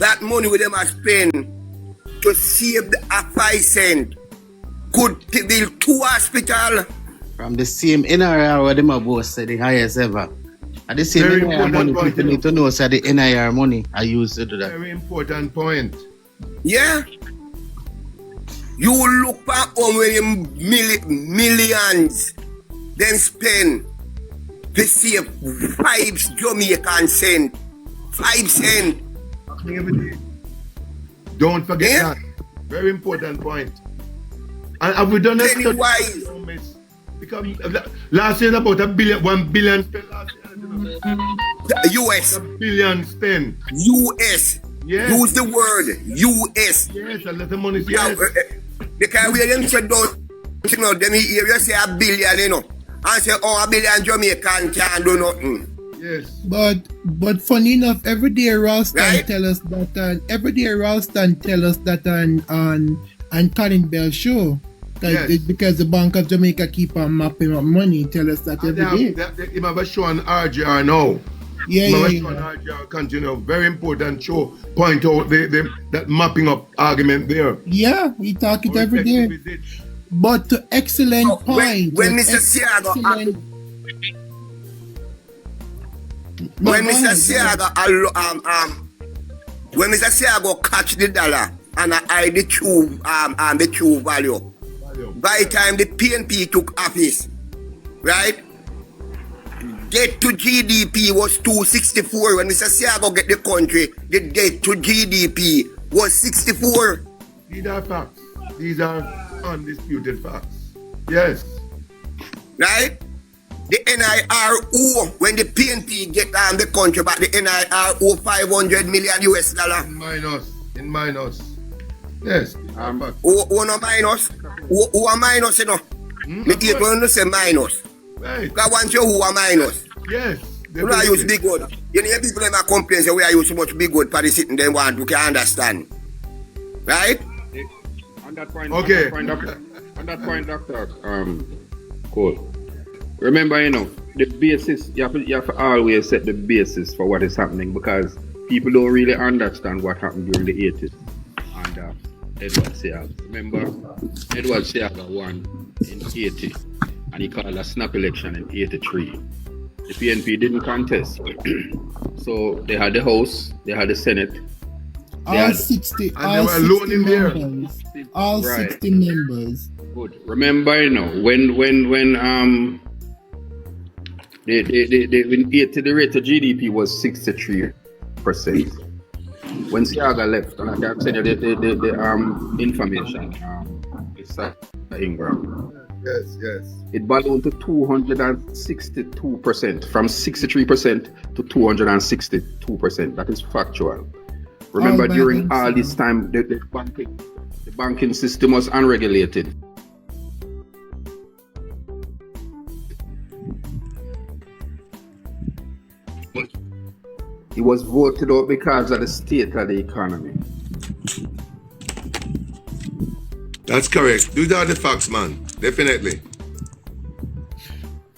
that money with them are spend to save a 5 cent could build 2 hospitals. From the same NIR where them are both say the highest ever. And the same Very NIR money important people need to know so the NIR money I use to do that. Very important point. Yeah. You look back on where millions then spend to save 5 Jamaican cent. 5 cent. Don't forget that. Very important point. And have we done it? Pennywise. Because last year about $1 billion spent last year. US. $1 billion spent. US. Yes. Use the word US. Yes, a lot of money. Yes. Because we them say don't, you know, them hear you say $1 billion, you know, and say, oh, $1 billion Jamaican can't do nothing. Yes. But funny enough, every day Ralston Right? tell us that on Colin Bell show. Yes. It's because the Bank of Jamaica keep on mapping up money, tell us that every day. They have a show on RJR now. Yeah. Show on RJR continue. Very important show. Point out that mapping up argument there. Yeah, we talk it every day. Visit. But to excellent point. When Mr. Siaga, when Mr. Siaga catch the dollar and I the true value. By the time the PNP took office, right? Debt to GDP was 264. When Mr. Siago get the country, the debt to GDP was 64. These are facts. These are undisputed facts. Yes. Right? The NIRO, when the PNP get the country back, the NIRO 500 million US dollar. In minus. Yes. Who no minus? Who are minus, you know? Me hear when you say minus. Right. I want you who are minus. Yes. You know I use big word. You know people them complain say we are use so much big word for the sitting they want to can understand. Right? On that point, okay. on that point, Dr. Cole. Remember, you know, the basis, you have to always set the basis for what is happening because people don't really understand what happened during the 80s. And Edward Seaga. Remember, Edward Seaga won in 80 and he called a snap election in 83. The PNP didn't contest. So they had the House, they had the Senate. All 60 members. All 60 members. Good. Remember, you know, when the rate of GDP was 63%. When Siaga left, and I can send you the information, it's Ingram. Yes. It ballooned to 262%, from 63% to 262%. That is factual. Remember, during all this time, the banking system was unregulated. It was voted out because of the state of the economy. That's correct. These are the facts, man. Definitely.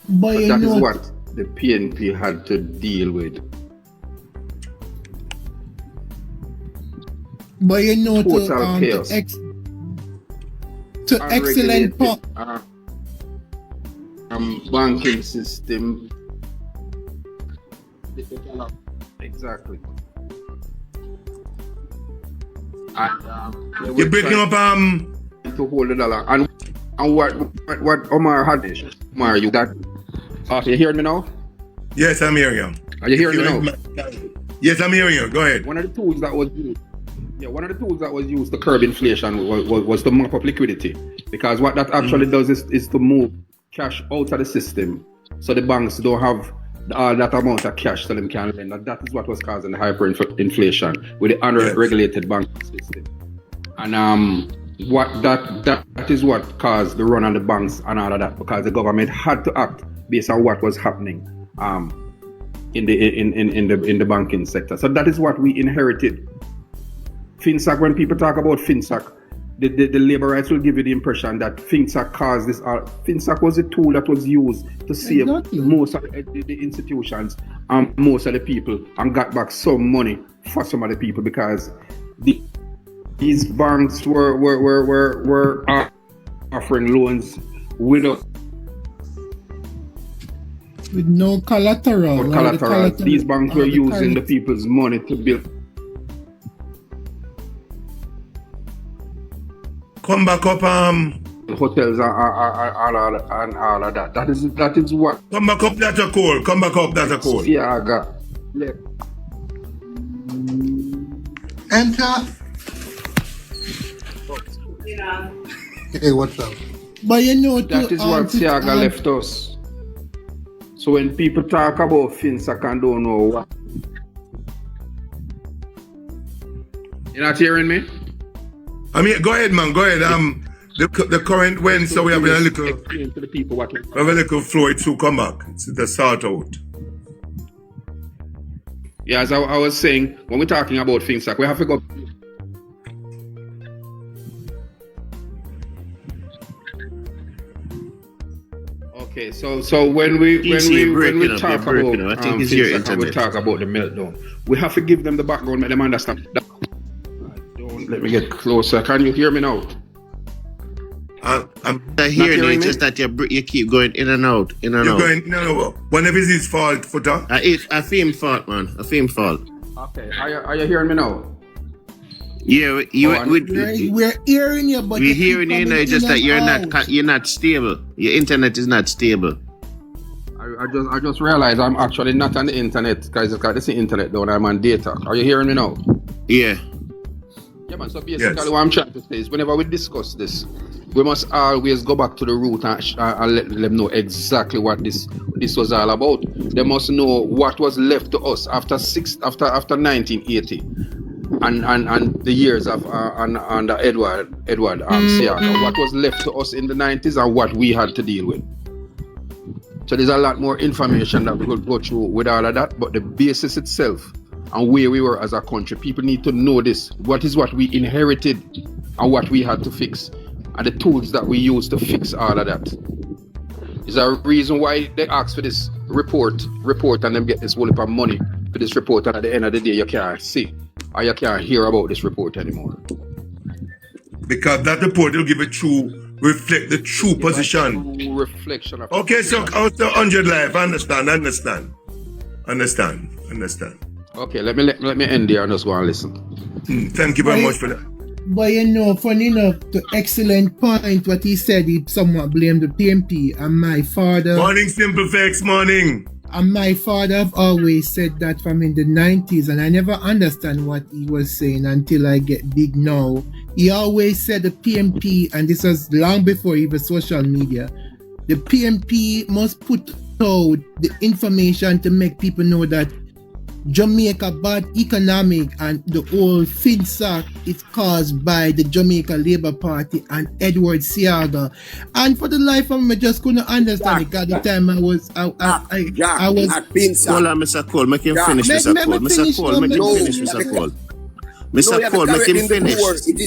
But that is what the PNP had to deal with. But you know, total chaos. To excellent point. Banking system. Exactly. And you're breaking up to hold the dollar. And what Omar had, Omar, you that you hearing me now? Yes, I'm hearing you. Are you hearing me now? Yes, I'm hearing you. Go ahead. One of the tools that was used to curb inflation was to mop up liquidity. Because what that actually does is to move cash out of the system so the banks don't have that amount of cash so them can lend. That is what was causing the hyperinflation with the unregulated banking system. And what that is what caused the run on the banks and all of that, because the government had to act based on what was happening in the banking sector. So that is what we inherited. FinSac, when people talk about FinSac, the labor rights will give you the impression that FinSac caused this. FinSac was a tool that was used to save most of the institutions and most of the people and got back some money for some of the people because these banks were offering loans with no collateral. These banks were using the people's money to build. Come back up, hotels and all of that. That is what. Come back up, that's a call. Come back up, that's a call. Yeah, I got. Yeah. Enter. Hey, what's up? But you know, that is what Siaga left us. So when people talk about FinSac and don't know what. You're not hearing me? I mean, go ahead, man. Go ahead. The current went, so we have a little. Explain to the people what. We have a little flow to come back. It's the sort out. Yeah, as I was saying, when we're talking about FinSac, we have to go. Okay, so when we talk about FinSac, we talk about the meltdown. We have to give them the background, make them understand. Let me get closer. Can you hear me now? I'm hearing you, just that you keep going in and out, You're going, no. Whenever it's his fault, Footer. I feel him fault, man. I feel him fault. Okay, are you hearing me now? Yeah, we're hearing you, but we're hearing you now. Just that you're not stable. Your internet is not stable. I just realized I'm actually not on the internet because it's got this internet down. I'm on data. Are you hearing me now? Yeah. Yeah, man. So basically, what I'm trying to say is, whenever we discuss this, we must always go back to the root and let them know exactly what this was all about. They must know what was left to us after 1980 and the years of under Edward Siaga. What was left to us in the 90s and what we had to deal with. So there's a lot more information that we could go through with all of that, but the basis itself and where we were as a country, people need to know this. What is what we inherited and what we had to fix, and the tools that we use to fix all of that. Is there a reason why they ask for this report and them get this whole heap of money for this report, and at the end of the day you can't see or you can't hear about this report anymore? Because that report will give a reflect the true position. True reflection of. Okay, so out to 100 life, understand. Okay, let me end there and just go and listen. Thank you very much for that. But you know, funny enough, the excellent point what he said, he somewhat blamed the PMP and my father. Morning, Simple Facts, morning. And my father have always said that from in the 90s, and I never understand what he was saying until I get big now. He always said the PMP, and this was long before even social media, the PMP must put out the information to make people know that Jamaica bad economic and the whole FinSac is caused by the Jamaica Labour Party and Edward Siaga. And for the life of me, I just couldn't understand it. At the time I was Hold on, Mr. Cole, make him finish, Mr. Cole. Mr. Cole, make him finish, Mr. Cole. Mr. Cole, make him finish.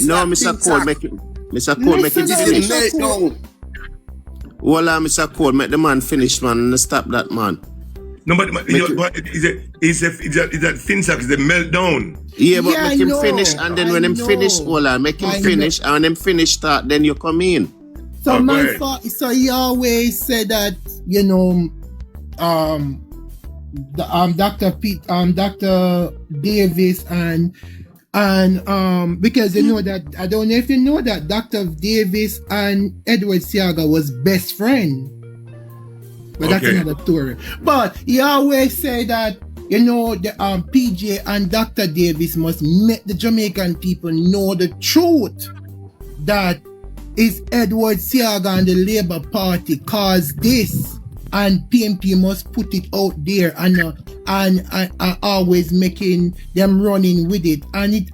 No, Mr. Cole, make him finish. Hold on, Mr. Cole, make the man finish, man, and stop that man. No, but is that FinSac is the meltdown? Yeah, but make him finish, and then when him finish, hold on, make him finish, and when him finish start, then you come in. So so he always said that, you know, Dr. Davis and because you know that, I don't know if you know that Dr. Davis and Edward Siaga was best friend. But that's another story. But he always say that, you know, the PJ and Dr. Davis must make the Jamaican people know the truth that is Edward Siaga and the Labour Party caused this, and PMP must put it out there and always making them running with it, and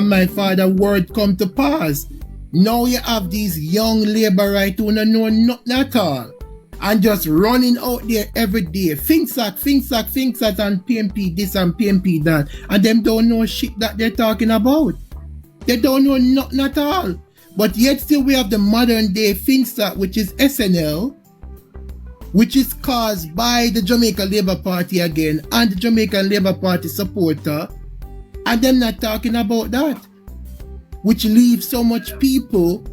my father word come to pass. Now you have these young Labour right who don't know nothing at all, and just running out there every day. FinSac, and PMP this and PMP that. And them don't know shit that they're talking about. They don't know nothing at all. But yet still we have the modern day FinSat, which is SNL, which is caused by the Jamaica Labour Party again and the Jamaican Labour Party supporter. And them not talking about that, which leaves so much people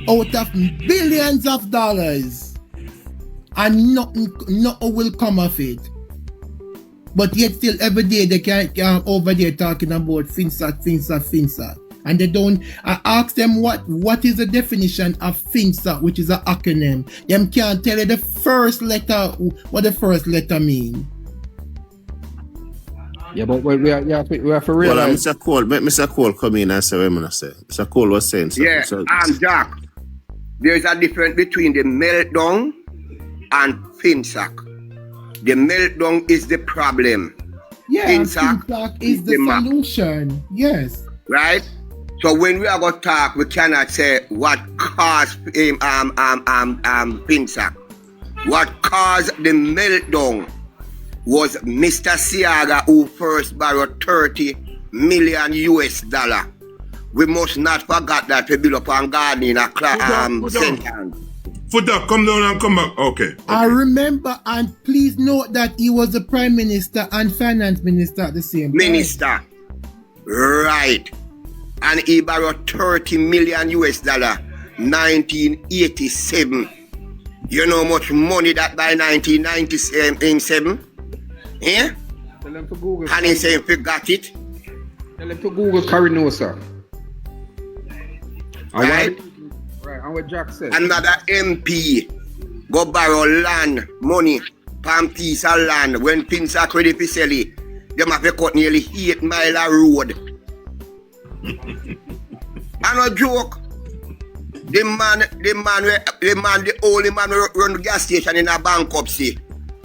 out of billions of dollars and nothing will come of it. But yet still every day they can over there talking about FinSat. And they don't ask them what is the definition of FinSat, which is an acronym. Them can't tell you the first letter, what the first letter mean. Yeah, but we have to realize. Well, Mr. Cole come in and say what I'm going to say. Mr. Cole was saying something. Yeah, Jack, there's a difference between the meltdown and FinSat. The meltdown is the problem. Yeah, FinSat is the solution. Yes. Right? So when we are going to talk, we cannot say what caused FinSat. What caused the meltdown was Mr. Siaga, who first borrowed $30 million. We must not forget that we build up on gardening in a sentence. Footer, come down and come back. Okay. I remember, and please note that he was the Prime Minister and Finance Minister at the same time. Minister. Right. And he borrowed $30 million, 1987. You know how much money that by 1997? Yeah? Tell them to Google. And he saying, forgot it. Tell them to Google Carinosa. Right? Right, and what Jack said. Another MP go borrow land, money, palm piece of land. When FinSat ready to sell it, them have to cut nearly 8 miles of road. And a joke. The only man who run the gas station in a bankruptcy.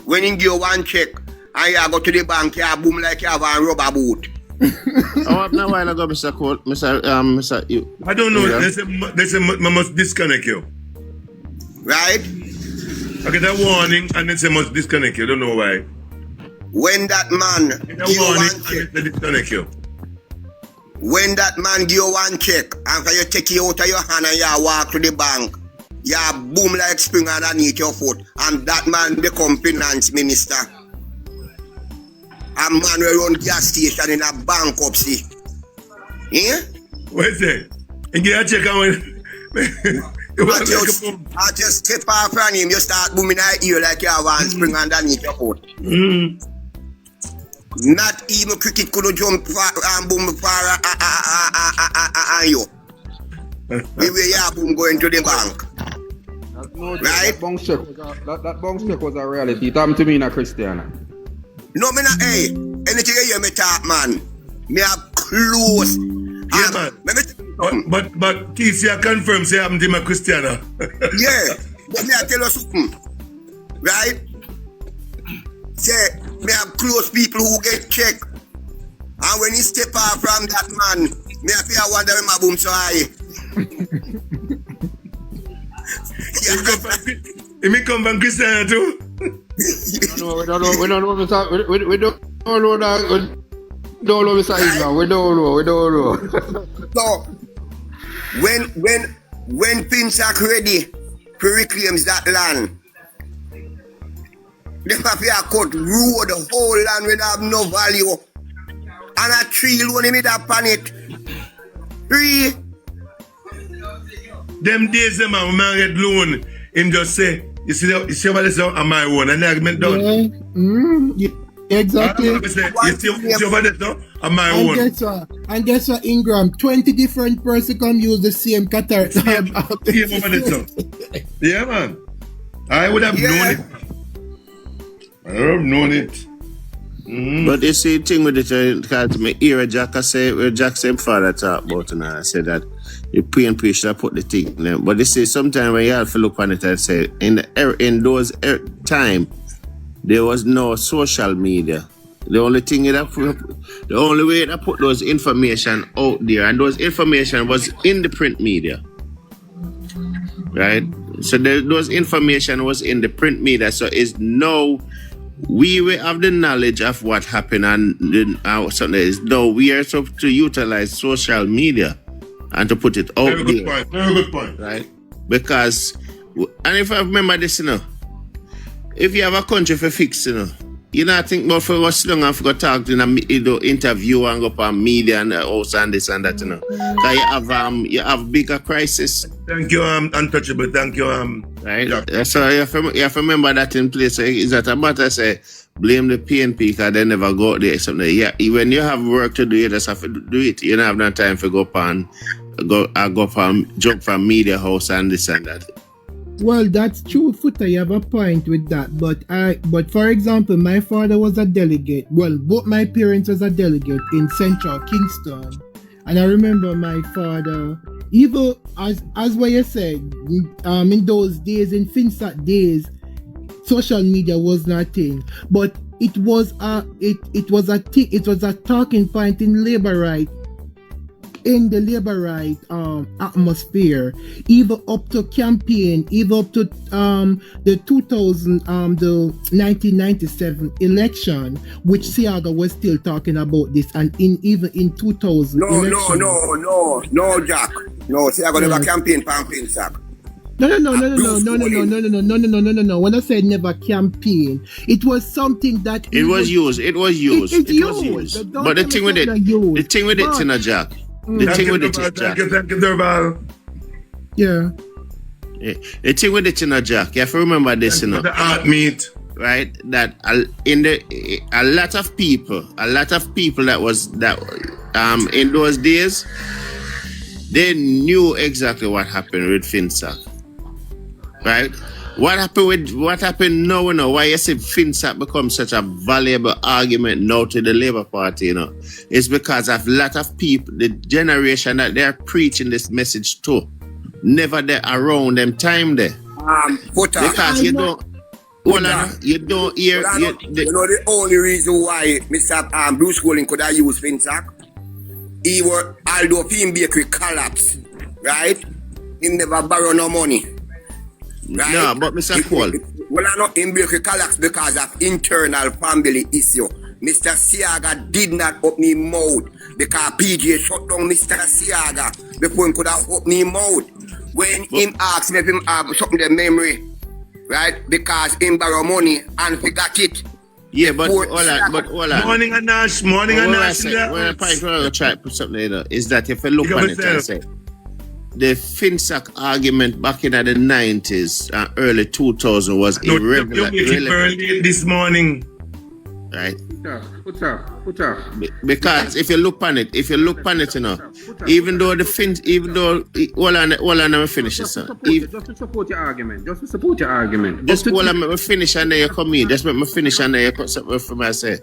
When he give one check and you go to the bank, you boom like you have a rubber boot. Now while ago, Mr. Cole, Mr. I don't know. Yeah. They say I must disconnect you. Right? I get a warning and they say must disconnect you. I don't know why. When that man Get a warning and they disconnect you. When that man give you one check and you take it out of your hand and you walk to the bank, you boom like spring underneath your foot, and that man become finance minister. A man will run gas station in a bankruptcy. Yeah? What is it? And get a check and I just step off from him, you start booming out ear like you have one spring underneath your foot. Not even cricket could jump and boom far on you. We will boom going to the bank. Right? That bounce check was a reality. It happened to me in a Christiana. No, me not, hey, anything you hear me talk, man, me have close. Yeah, man. But TC, I confirm, say I'm to my Christiana. Yeah, but me I tell you something, right? Say, me have close people who get checked. And when he step out from that man, me have to wonder when my boom so high. He come from Christiana too? We don't know Mr. Islam. We don't know. So, when FinSat ready to reclaim that land, they have to cut road, the whole land will have no value. And a tree loan him upon it. 3. Them days, them man, when man get loan, him just say, you see what this on my own, and the argument done. Yeah. Exactly. You see what this on my own. And guess what, Ingram? 20 different persons can use the same category. Yeah, man. I would have known it. I would have known it. But you see, the thing with it, because me hear Jack say, where Jack said father talk about, and I said that the PNP should have put the thing there. But they say sometimes when you have to look on it and say, in those time, there was no social media. The only way that put those information out there, and those information was in the print media, right? So those information was in the print media. So it's no, we will have the knowledge of what happened, and something is no, we are supposed to utilize social media. and to put it out Very good there. point. Very good point. Right? Because, and if I remember this, if you have a country for fix, you not think about for what's long and for go talk in a interview and go up on media and house and this and that, Because you have bigger crisis. Thank you, Untouchable. Thank you, Right? Yeah. So you have to remember that in place. So is that a matter say blame the PNP because they never go out there something. Yeah, when you have work to do, you just have to do it. You don't have no time for jump from media house and this and that. Well, that's true, Footer. You have a point with that. But for example, my father was a delegate. Well, both my parents was a delegate in Central Kingston. And I remember my father, even as what you said, in those days, in FinSat days, social media was not a thing. But it was a talking point in labor right. In the labor right atmosphere, even up to campaign, even up to the 1997 election, which Siaga was still talking about this, and even in 2000. No, Jack. No, Siaga never campaign for FinSac. No. When I said never campaign, it was something that it was used. But the thing with it, Jack. Thank you, Durval. Yeah. The thing with it, Jack, you have to remember this, The art meet. Right? That a lot of people that in those days, they knew exactly what happened with FinSac. Right? What happened now, why you say FinSac becomes such a valuable argument now to the Labour Party, is because of a lot of people, the generation that they're preaching this message to, never there around them time there. Because you don't hear. The only reason why Mr. Bruce Golding could have used FinSac, although Pin Bakery collapsed, right? He never borrow no money. Right? No, but Mr. Cole. Well, I'm not in Bakery collapsed because of internal family issue. Mr. Siaga did not open his mouth because PJ shut down Mr. Siaga before he could have opened his mouth. When him asked me if him have something the memory, right? Because him borrow money and forgot it. Yeah, but all that. Morning and Nash. When I try to put something there, is that if you look on it and say, the FinSac argument back in the 90s and early 2000 was irrelevant. Early this morning. Right? Put up. Because if you look on it, even though let me finish this, just to support your argument. Just let me finish and then you come in. Just let me finish and then you put something from I say.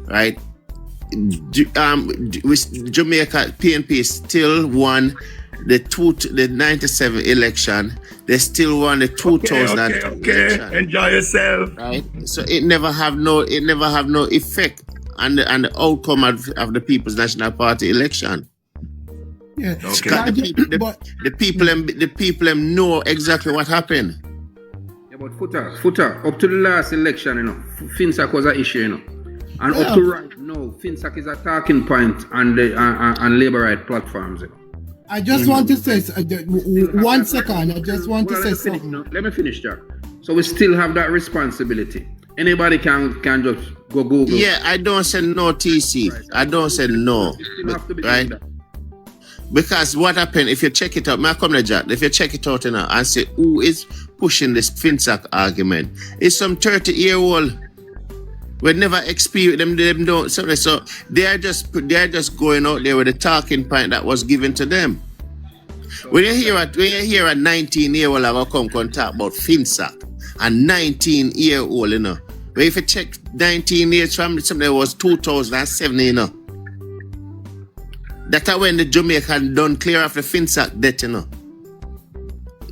Right? Jamaica PNP still won the 97 election. They still won the 2000 election. Enjoy yourself. Right? So it never have no effect on the outcome of the People's National Party election. Yeah. Okay. The people know exactly what happened. Yeah, but Footer, up to the last election, FinSac was an issue, and up to right now, FinSac is a talking point on labor right platforms. I just want to say 1 second. I just want to say something. Let me finish, Jack. So we still have that responsibility. Anybody can just go Google. Yeah, I don't say no, TC. Right. I don't say no. Right? Because what happened, if you check it out, may I come to Jack, if you check it out now and say who is pushing this FinSac argument, it's some 30-year-old. We never experienced them don't. So they are just going out there with a talking point that was given to them. When you hear a 19-year-old come talk about FinSac, a 19-year-old, but if you check 19 years from something that was 2007, that's when the Jamaican done clear off the FinSac debt,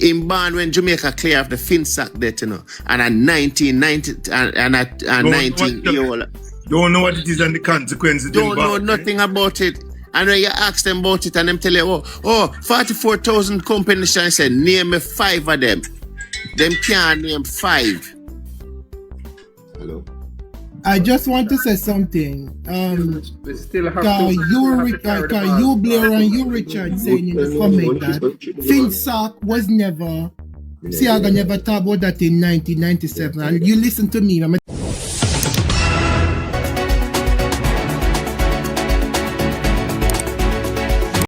In born when Jamaica clear off the FinSac debt, and a 19-year-old. Don't know what it is and the consequences. Don't know nothing about it. And when you ask them about it and them tell you, 44,000 companies, and say, name me 5 of them. Them can't name 5. Hello? I just want to say something. We still have you Blair and you Richard saying in the comment that FinSoc was never, Siaga never talked about that in 1997. And you listen to me.